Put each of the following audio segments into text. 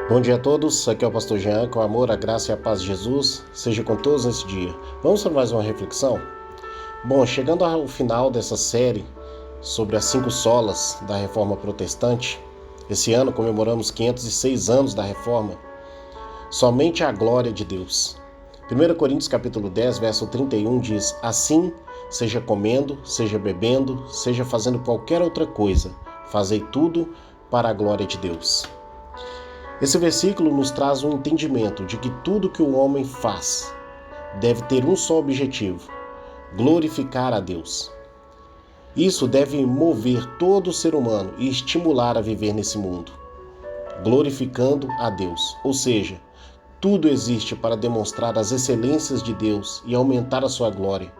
Bom dia a todos, aqui é o Pastor Jean, com o amor, a graça e a paz de Jesus, seja com todos nesse dia. Vamos para mais uma reflexão? Bom, chegando ao final dessa série sobre as 5 solas da Reforma Protestante, esse ano comemoramos 506 anos da Reforma, somente a glória de Deus. 1 Coríntios capítulo 10, verso 31 diz: Assim, seja comendo, seja bebendo, seja fazendo qualquer outra coisa, fazei tudo para a glória de Deus. Esse versículo nos traz um entendimento de que tudo que o homem faz deve ter um só objetivo: glorificar a Deus. Isso deve mover todo ser humano e estimular a viver nesse mundo, glorificando a Deus. Ou seja, tudo existe para demonstrar as excelências de Deus e aumentar a sua glória.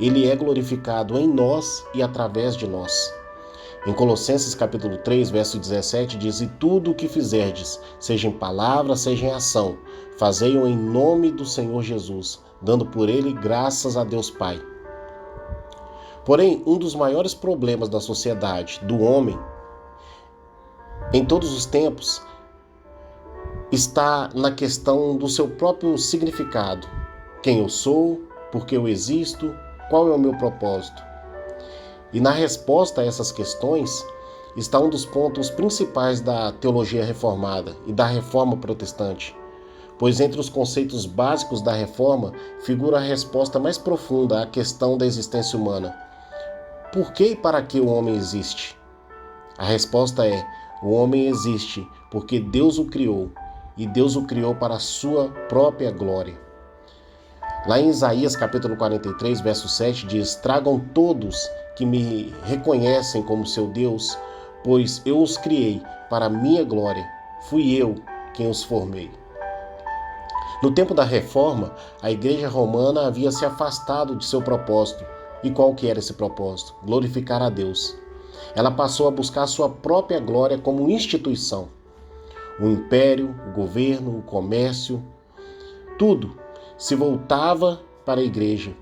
Ele é glorificado em nós e através de nós. Em Colossenses capítulo 3, verso 17, diz: E tudo o que fizerdes, seja em palavra, seja em ação, fazei-o em nome do Senhor Jesus, dando por ele graças a Deus Pai. Porém, um dos maiores problemas da sociedade, do homem, em todos os tempos, está na questão do seu próprio significado. Quem eu sou, por que eu existo, qual é o meu propósito? E na resposta a essas questões está um dos pontos principais da teologia reformada e da reforma protestante, pois entre os conceitos básicos da reforma figura a resposta mais profunda à questão da existência humana. Por que e para que o homem existe? A resposta é: o homem existe porque Deus o criou, e Deus o criou para a sua própria glória. Lá em Isaías capítulo 43, verso 7 diz: Tragam todos que me reconhecem como seu Deus, pois eu os criei para a minha glória, fui eu quem os formei. No tempo da Reforma, a Igreja Romana havia se afastado de seu propósito. E qual que era esse propósito? Glorificar a Deus. Ela passou a buscar sua própria glória como instituição. O império, o governo, o comércio, tudo se voltava para a igreja.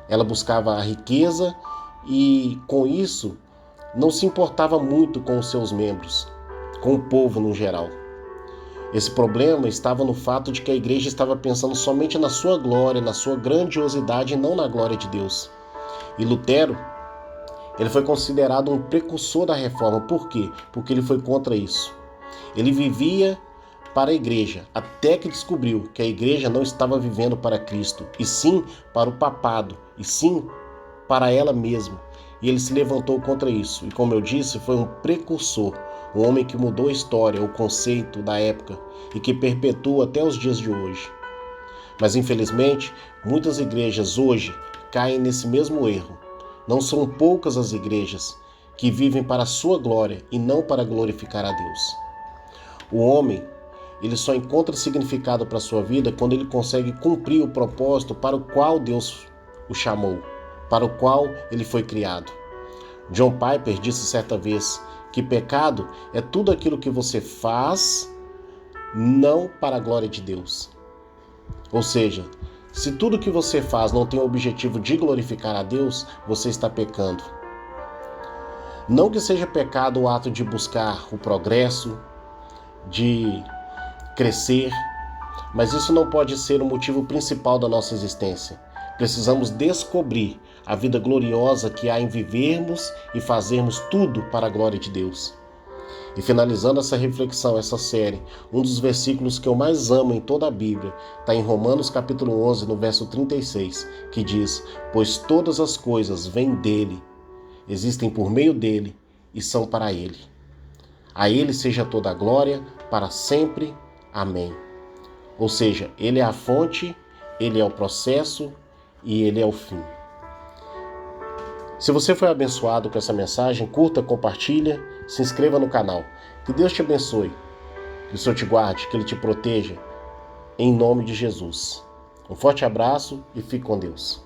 Ela buscava a riqueza e, com isso, não se importava muito com os seus membros, com o povo no geral. Esse problema estava no fato de que a igreja estava pensando somente na sua glória, na sua grandiosidade e não na glória de Deus. E Lutero, ele foi considerado um precursor da reforma. Por quê? Porque ele foi contra isso. Ele vivia para a igreja, até que descobriu que a igreja não estava vivendo para Cristo, e sim para o papado, e sim para ela mesma. E ele se levantou contra isso, e como eu disse, foi um precursor, um homem que mudou a história, o conceito da época, e que perpetua até os dias de hoje. Mas infelizmente, muitas igrejas hoje caem nesse mesmo erro. Não são poucas as igrejas que vivem para a sua glória e não para glorificar a Deus. O homem, ele só encontra significado para a sua vida quando ele consegue cumprir o propósito para o qual Deus o chamou, para o qual ele foi criado. John Piper disse certa vez que pecado é tudo aquilo que você faz não para a glória de Deus. Ou seja, se tudo que você faz não tem o objetivo de glorificar a Deus, você está pecando. Não que seja pecado o ato de buscar o progresso, de crescer, mas isso não pode ser o motivo principal da nossa existência. Precisamos descobrir a vida gloriosa que há em vivermos e fazermos tudo para a glória de Deus. E finalizando essa reflexão, essa série, um dos versículos que eu mais amo em toda a Bíblia está em Romanos capítulo 11, no verso 36, que diz: Pois todas as coisas vêm dele, existem por meio dele e são para ele. A ele seja toda a glória, para sempre. Amém. Ou seja, ele é a fonte, ele é o processo e ele é o fim. Se você foi abençoado com essa mensagem, curta, compartilha, se inscreva no canal. Que Deus te abençoe, que o Senhor te guarde, que Ele te proteja, em nome de Jesus. Um forte abraço e fique com Deus.